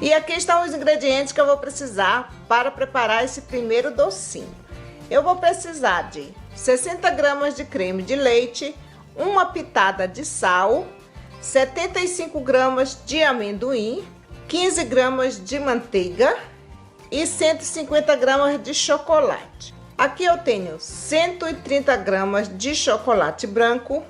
E aqui estão os ingredientes que eu vou precisar para preparar esse primeiro docinho. Eu vou precisar de 60 gramas de creme de leite, uma pitada de sal, 75 gramas de amendoim, 15 gramas de manteiga e 150 gramas de chocolate. Aqui eu tenho 130 gramas de chocolate branco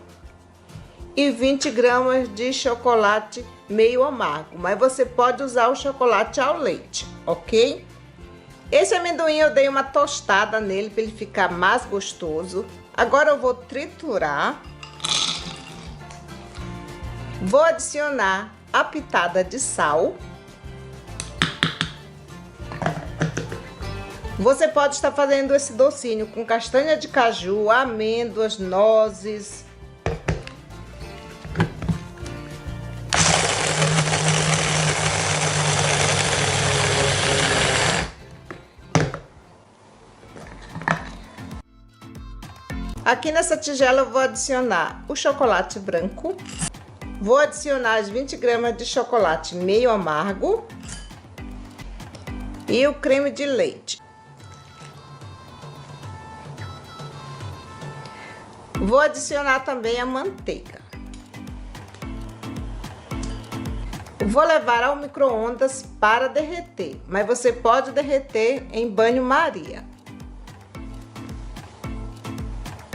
e 20 gramas de chocolate meio amargo, mas você pode usar o chocolate ao leite, ok? Esse amendoim eu dei uma tostada nele para ele ficar mais gostoso. Agora eu vou triturar. Vou adicionar a pitada de sal. Você pode estar fazendo esse docinho com castanha de caju, amêndoas, nozes. Aqui nessa tigela eu vou adicionar o chocolate branco. Vou adicionar as 20 gramas de chocolate meio amargo e o creme de leite. Vou adicionar também a manteiga. Vou levar ao micro-ondas para derreter, mas você pode derreter em banho-maria.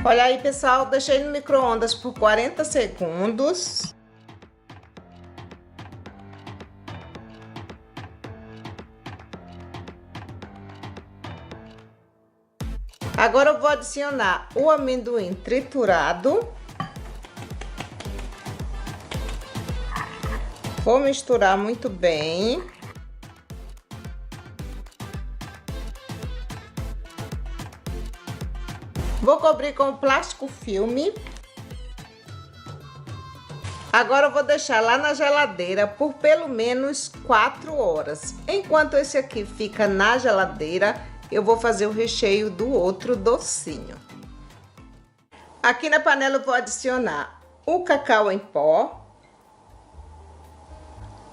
Olha aí, pessoal, deixei no micro-ondas por 40 segundos. Agora eu vou adicionar o amendoim triturado. Vou misturar muito bem. Vou cobrir com plástico filme. Agora eu vou deixar lá na geladeira por pelo menos 4 horas. Enquanto esse aqui fica na geladeira, eu vou fazer o recheio do outro docinho. Aqui na panela eu vou adicionar o cacau em pó,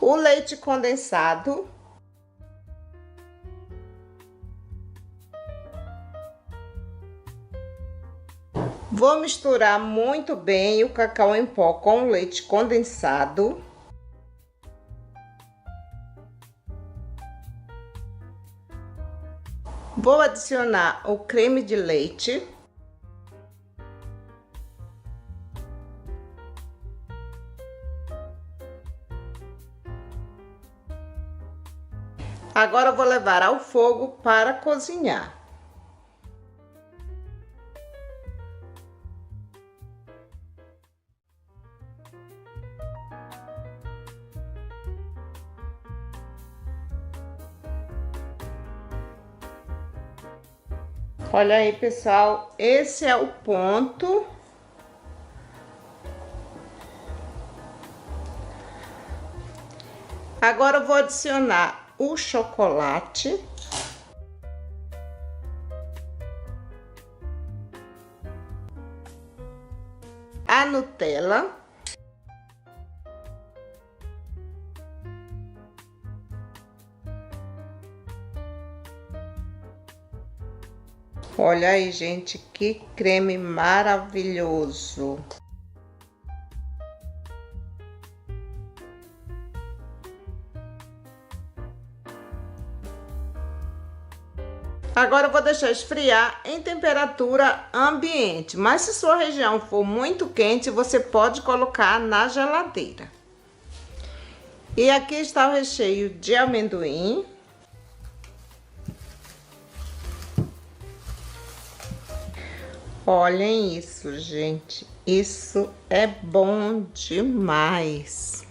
o leite condensado, vou misturar muito bem o cacau em pó com o leite condensado. Vou adicionar o creme de leite. Agora eu vou levar ao fogo para cozinhar. Olha aí, pessoal, esse é o ponto. Agora eu vou adicionar o chocolate. A Nutella. Olha aí, gente, que creme maravilhoso. Agora eu vou deixar esfriar em temperatura ambiente, mas se sua região for muito quente, você pode colocar na geladeira. E aqui está o recheio de amendoim. Olhem isso, gente, isso é bom demais.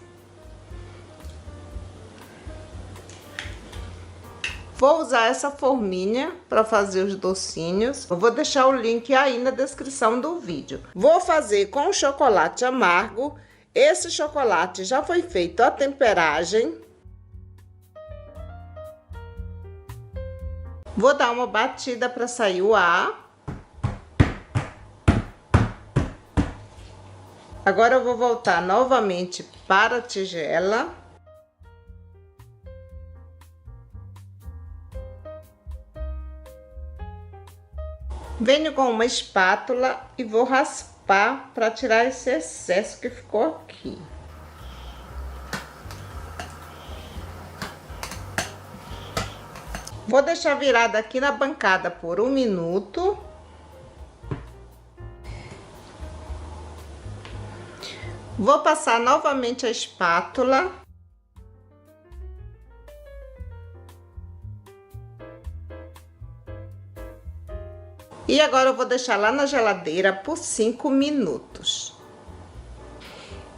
Vou usar essa forminha para fazer os docinhos. Eu vou deixar o link aí na descrição do vídeo. Vou fazer com chocolate amargo. Esse chocolate já foi feito a temperagem. Vou dar uma batida para sair o ar. Agora eu vou voltar novamente para a tigela. Venho com uma espátula e vou raspar para tirar esse excesso que ficou aqui. Vou deixar virada aqui na bancada por 1 minuto. Vou passar novamente a espátula. E agora eu vou deixar lá na geladeira por 5 minutos.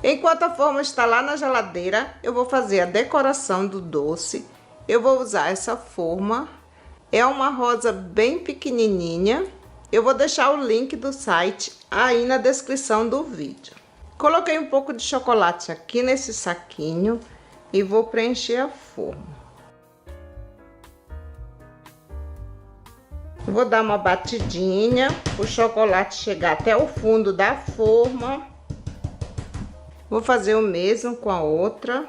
Enquanto a forma está lá na geladeira, eu vou fazer a decoração do doce. Eu vou usar essa forma. É uma rosa bem pequenininha. Eu vou deixar o link do site aí na descrição do vídeo. Coloquei um pouco de chocolate aqui nesse saquinho e vou preencher a forma. Vou dar uma batidinha, o chocolate chegar até o fundo da forma. Vou fazer o mesmo com a outra.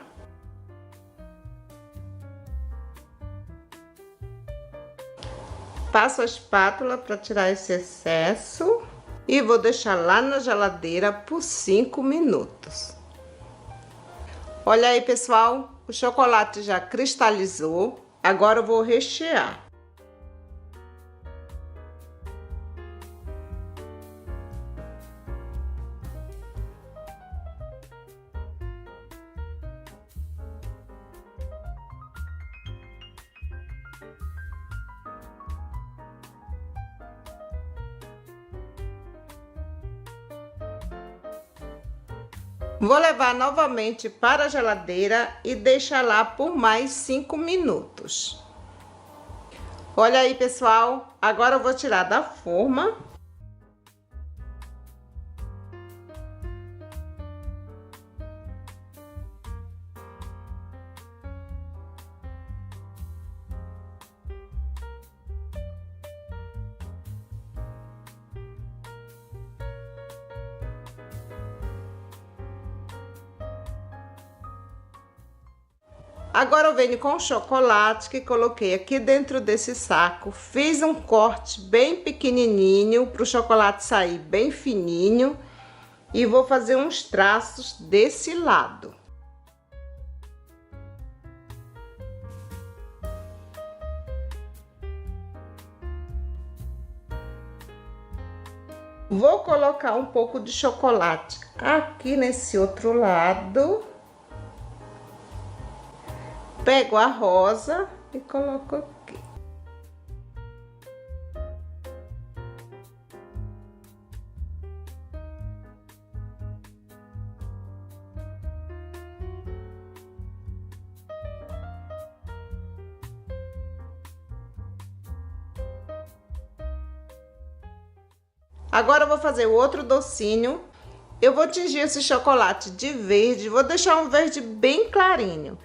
Passo a espátula para tirar esse excesso. E vou deixar lá na geladeira por 5 minutos. Olha aí, pessoal, o chocolate já cristalizou. Agora eu vou rechear. Vou levar novamente para a geladeira e deixar lá por mais 5 minutos. Olha aí, pessoal, agora eu vou tirar da forma. Agora eu venho com o chocolate que coloquei aqui dentro desse saco. Fiz um corte bem pequenininho para o chocolate sair bem fininho. E vou fazer uns traços desse lado. Vou colocar um pouco de chocolate aqui nesse outro lado. Pego a rosa e coloco aqui. Agora eu vou fazer o outro docinho. Eu vou tingir esse chocolate de verde, vou deixar um verde bem clarinho.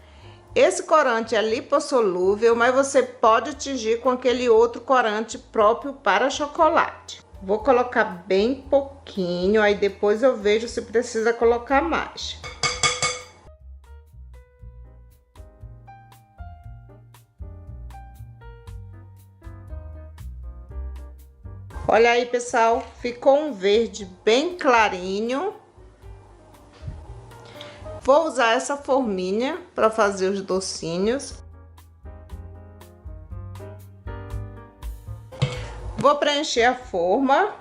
Esse corante é lipossolúvel, mas você pode tingir com aquele outro corante próprio para chocolate. Vou colocar bem pouquinho, aí depois eu vejo se precisa colocar mais. Olha aí, pessoal, ficou um verde bem clarinho. Vou usar essa forminha para fazer os docinhos. Vou preencher a forma.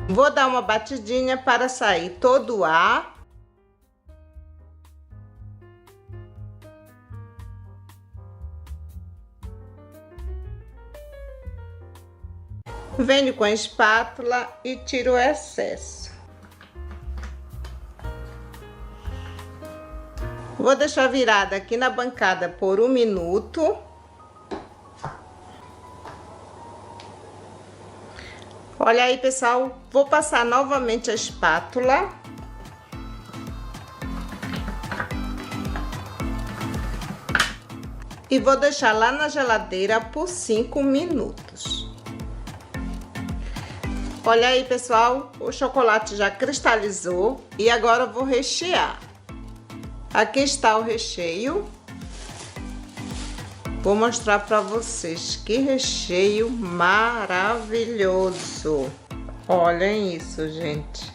Vou dar uma batidinha para sair todo o ar. Venho com a espátula e tiro o excesso. Vou deixar virada aqui na bancada por 1 minuto. Olha aí, pessoal, vou passar novamente a espátula. E vou deixar lá na geladeira por 5 minutos. Olha aí, pessoal, o chocolate já cristalizou e agora eu vou rechear. Aqui está o recheio. Vou mostrar para vocês que recheio maravilhoso. Olhem isso, gente.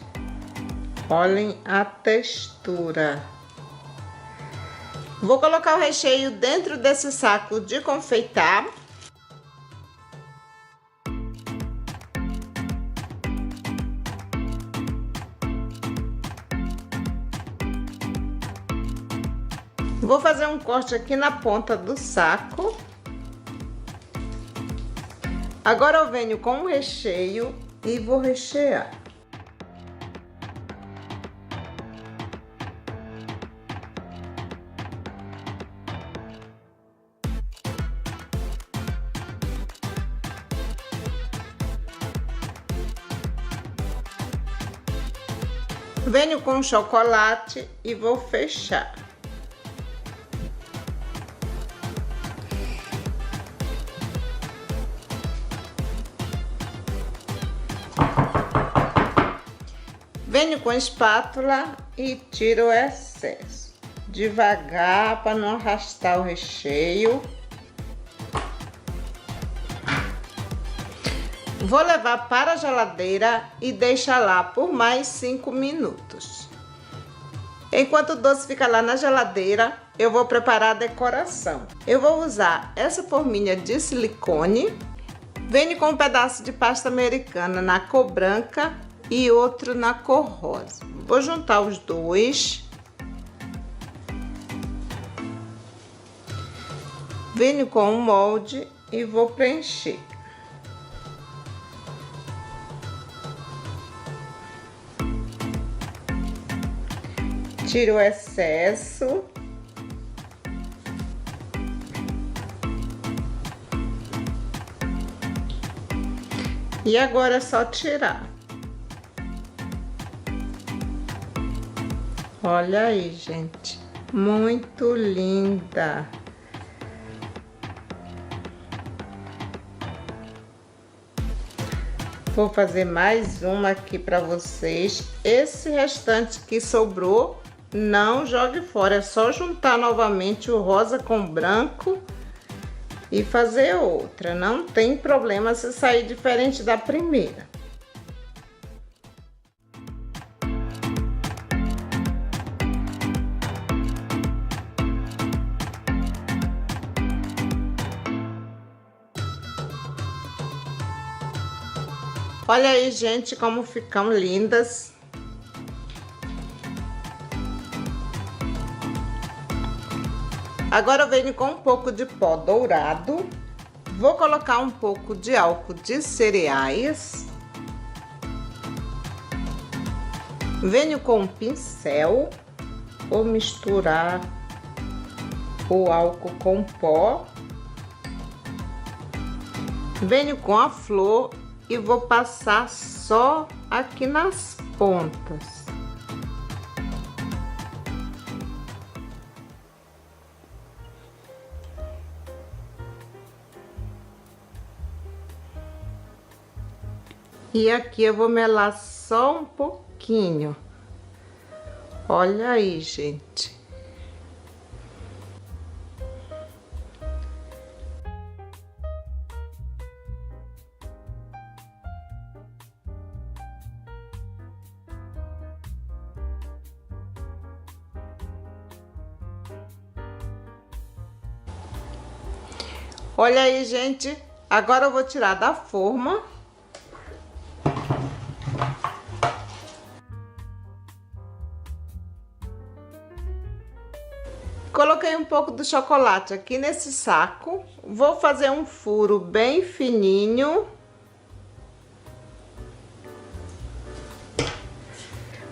Olhem a textura. Vou colocar o recheio dentro desse saco de confeitar. Vou fazer um corte aqui na ponta do saco. Agora eu venho com o recheio e vou rechear. Venho com chocolate e vou fechar. Venho com a espátula e tiro o excesso. Devagar para não arrastar o recheio. Vou levar para a geladeira e deixar lá por mais 5 minutos. Enquanto o doce fica lá na geladeira, eu vou preparar a decoração. Eu vou usar essa forminha de silicone. Venho com um pedaço de pasta americana na cor branca e outro na cor rosa. Vou juntar os dois. Venho com um molde e vou preencher. Tiro o excesso. E agora é só tirar. Olha aí, gente. Muito linda. Vou fazer mais uma aqui para vocês. Esse restante que sobrou, não jogue fora, é só juntar novamente o rosa com o branco e fazer outra. Não tem problema se sair diferente da primeira. Olha aí, gente, como ficam lindas. Agora eu venho com um pouco de pó dourado. Vou colocar um pouco de álcool de cereais. Venho com um pincel. Vou misturar o álcool com o pó. Venho com a flor e vou passar só aqui nas pontas. E aqui eu vou melar só um pouquinho. Olha aí, gente. Olha aí, gente. Agora eu vou tirar da forma. Coloquei um pouco do chocolate aqui nesse saco. Vou fazer um furo bem fininho.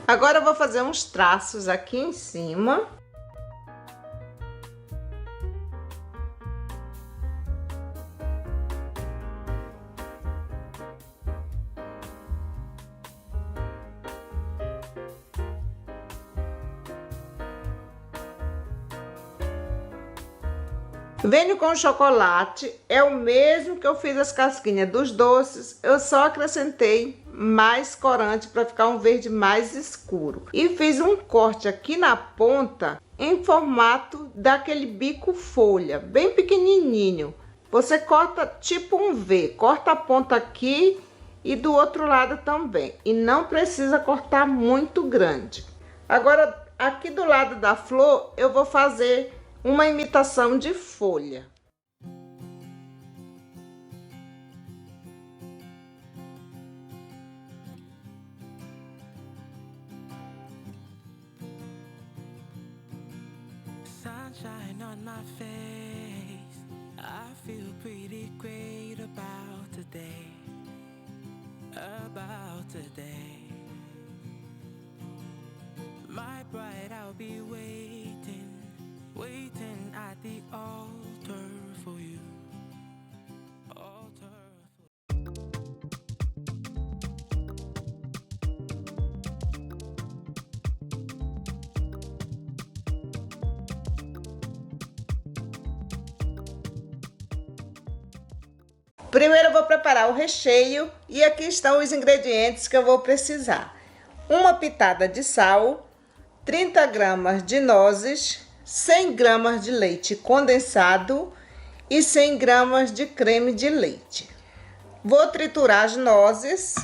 Agora eu vou fazer uns traços aqui em cima. Venho com chocolate, é o mesmo que eu fiz as casquinhas dos doces, eu só acrescentei mais corante para ficar um verde mais escuro. E fiz um corte aqui na ponta em formato daquele bico folha, bem pequenininho. Você corta tipo um V, corta a ponta aqui e do outro lado também. E não precisa cortar muito grande. Agora, aqui do lado da flor, eu vou fazer uma imitação de folha. Sunshine on my face, I feel pretty great about today, about today. My bride, I'll be waiting, waiting at the altar for you, altar for Primeiro eu vou preparar o recheio e aqui estão os ingredientes que eu vou precisar. Uma pitada de sal, 30 gramas de nozes, 100 gramas de leite condensado e 100 gramas de creme de leite. Vou triturar as nozes.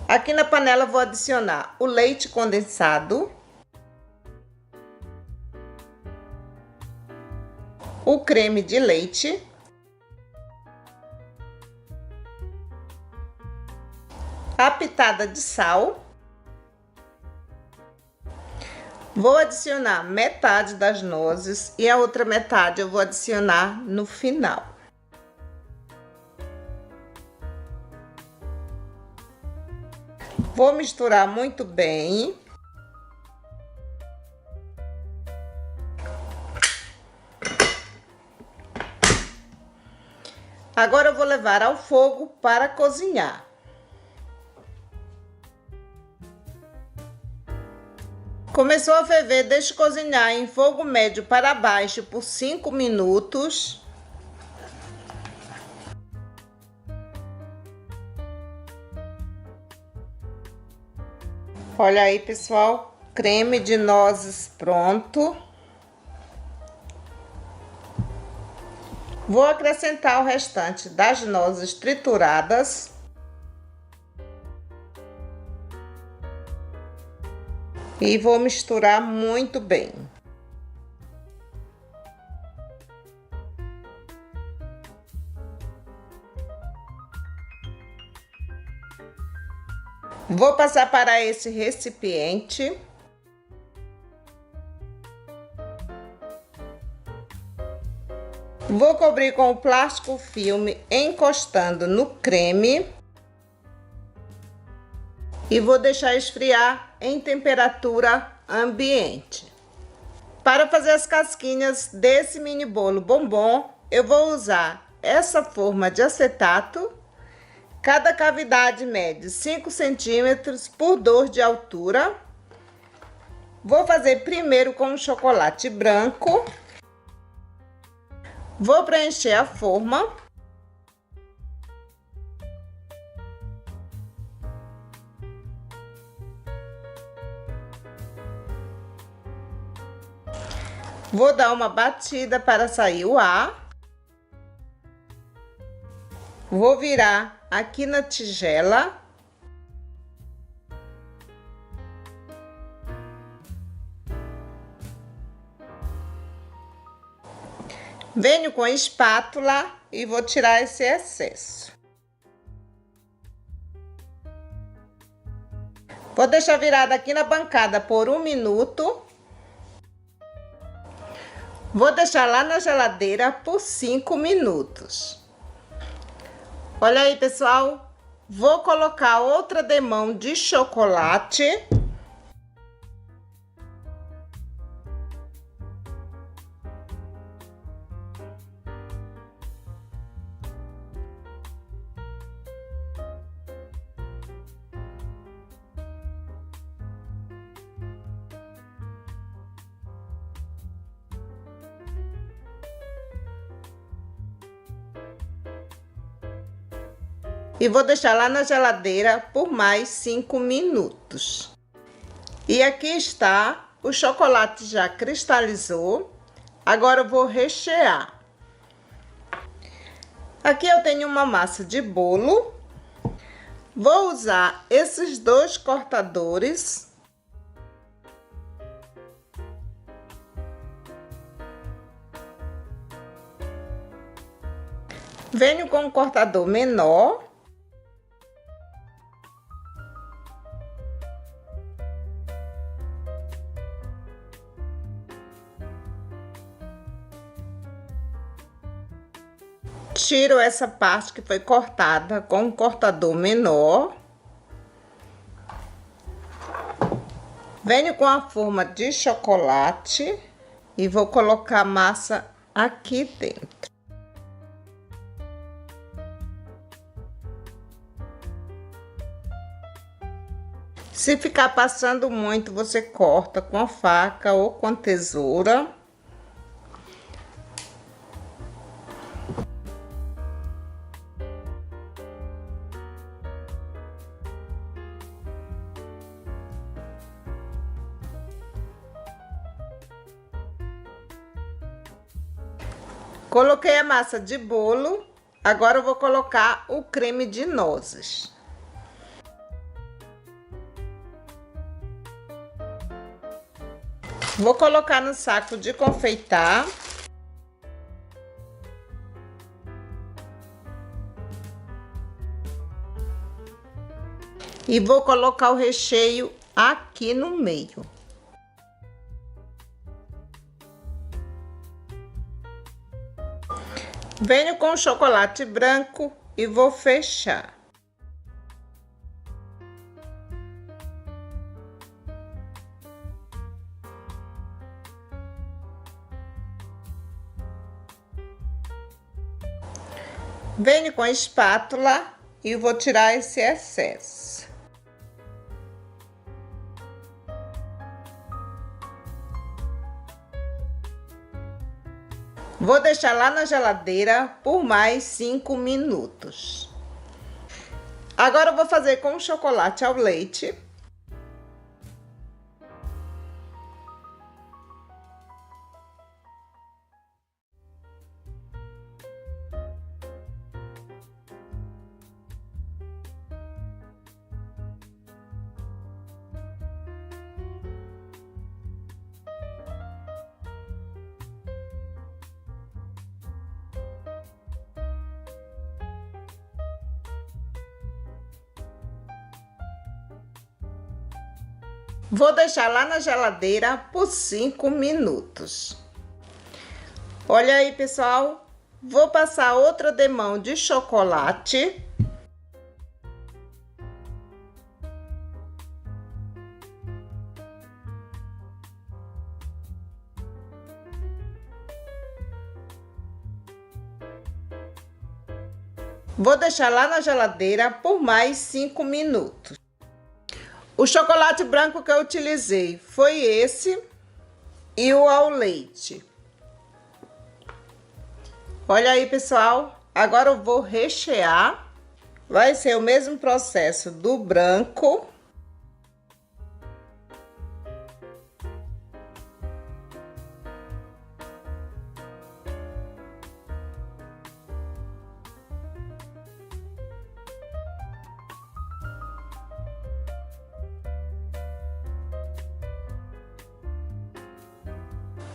Aqui na panela vou adicionar o leite condensado, o creme de leite, a pitada de sal. Vou adicionar metade das nozes e a outra metade eu vou adicionar no final. Vou misturar muito bem. Agora eu vou levar ao fogo para cozinhar. Começou a ferver, deixe cozinhar em fogo médio para baixo por 5 minutos. Olha aí, pessoal, creme de nozes pronto. Vou acrescentar o restante das nozes trituradas. E vou misturar muito bem. Vou passar para esse recipiente. Vou cobrir com o plástico filme encostando no creme. E vou deixar esfriar em temperatura ambiente. Para fazer as casquinhas desse mini bolo bombom, eu vou usar essa forma de acetato. Cada cavidade mede 5 centímetros por 2 de altura. Vou fazer primeiro com chocolate branco. Vou preencher a forma. Vou dar uma batida para sair o ar. Vou virar aqui na tigela. Venho com a espátula e vou tirar esse excesso. Vou deixar virada aqui na bancada por 1 minuto. Vou deixar lá na geladeira por 5 minutos. Olha aí, pessoal. Vou colocar outra demão de chocolate. e vou deixar lá na geladeira por mais 5 minutos. E aqui está, o chocolate já cristalizou. Agora eu vou rechear. Aqui eu tenho uma massa de bolo. Vou usar esses 2 cortadores. Venho com um cortador menor. Tiro essa parte que foi cortada com um cortador menor. Venho com a forma de chocolate e vou colocar a massa aqui dentro. Se ficar passando muito, você corta com a faca ou com a tesoura. Coloquei a massa de bolo, agora eu vou colocar o creme de nozes. Vou colocar no saco de confeitar. E vou colocar o recheio aqui no meio. Venho com o chocolate branco e vou fechar. Venho com a espátula e vou tirar esse excesso. Vou deixar lá na geladeira por mais 5 minutos. Agora eu vou fazer com chocolate ao leite. Vou deixar lá na geladeira por 5 minutos. Olha aí, pessoal. Vou passar outra demão de chocolate. Vou deixar lá na geladeira por mais 5 minutos. O chocolate branco que eu utilizei foi esse e o ao leite. Olha aí, pessoal. Agora eu vou rechear. Vai ser o mesmo processo do branco.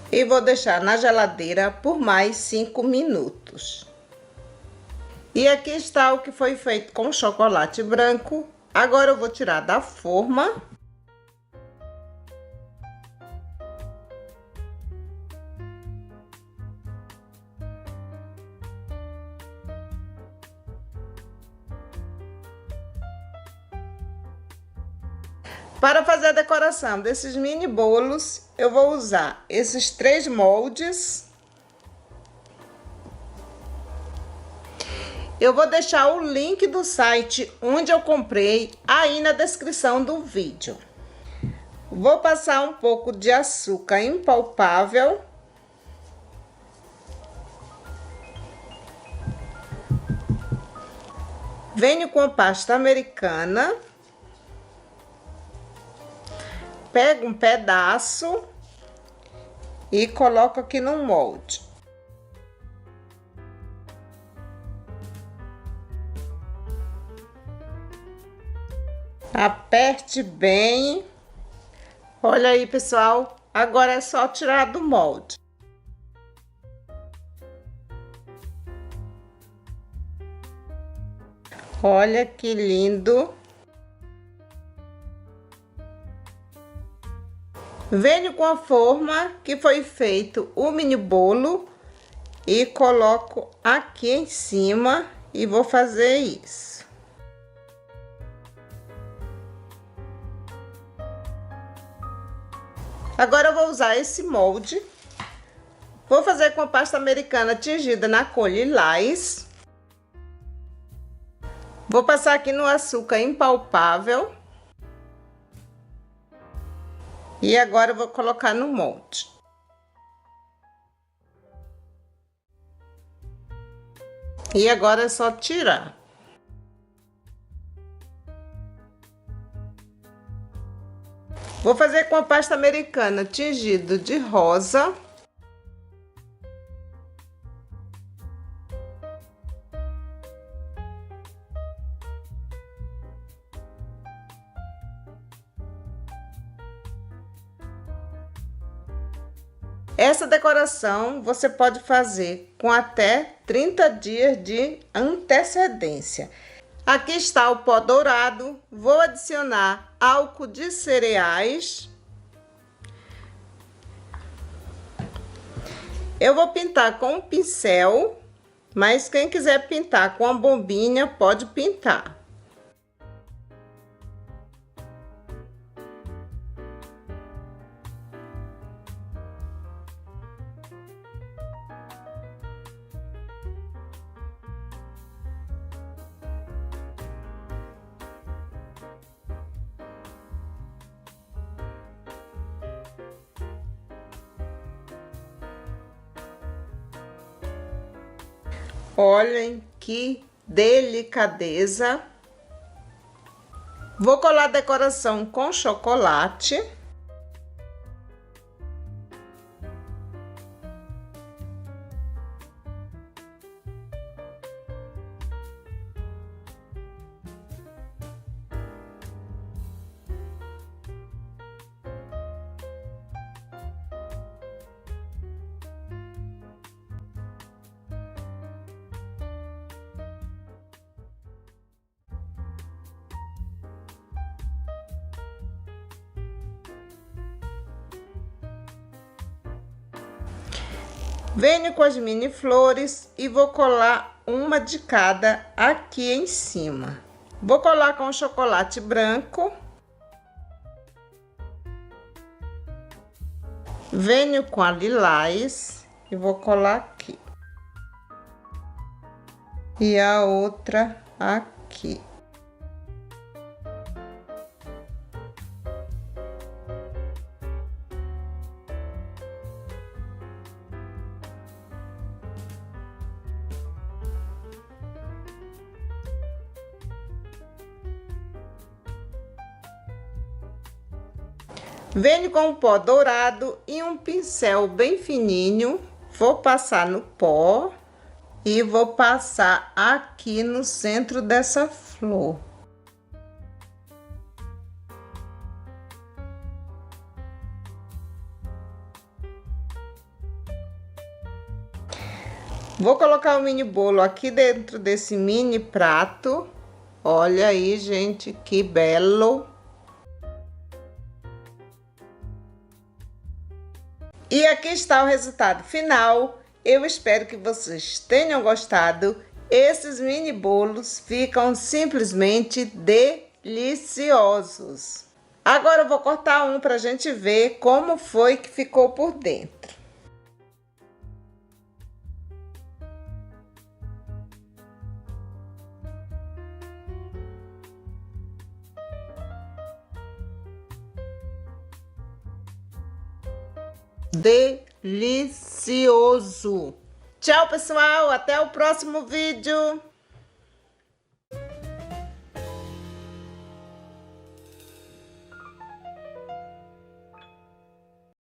E vou deixar na geladeira por mais 5 minutos. E aqui está o que foi feito com chocolate branco. Agora eu vou tirar da forma. Para fazer a decoração desses mini bolos, eu vou usar esses 3 moldes. Eu vou deixar o link do site onde eu comprei aí na descrição do vídeo. Vou passar um pouco de açúcar impalpável. Venho com a pasta americana. Pego um pedaço e coloco aqui no molde. Aperte bem. Olha aí, pessoal. Agora é só tirar do molde. Olha que lindo. Venho com a forma que foi feito o mini bolo e coloco aqui em cima e vou fazer isso. Agora eu vou usar esse molde. Vou fazer com a pasta americana tingida na cor lilás. Vou passar aqui no açúcar impalpável. E agora eu vou colocar no molde. E agora é só tirar. Vou fazer com a pasta americana tingido de rosa. Essa decoração você pode fazer com até 30 dias de antecedência. Aqui está o pó dourado. Vou adicionar álcool de cereais. Eu vou pintar com um pincel, mas quem quiser pintar com a bombinha pode pintar. Olhem que delicadeza. Vou colar a decoração com chocolate. Venho com as mini flores e vou colar uma de cada aqui em cima. Vou colar com chocolate branco. Venho com a lilás e vou colar aqui. E a outra aqui. Venho com um pó dourado e um pincel bem fininho. Vou passar no pó e vou passar aqui no centro dessa flor. Vou colocar o mini bolo aqui dentro desse mini prato. Olha aí, gente, que belo! E aqui está o resultado final. Eu espero que vocês tenham gostado. Esses mini bolos ficam simplesmente deliciosos. Agora eu vou cortar um para a gente ver como foi que ficou por dentro. Delicioso! Tchau, pessoal! Até o próximo vídeo!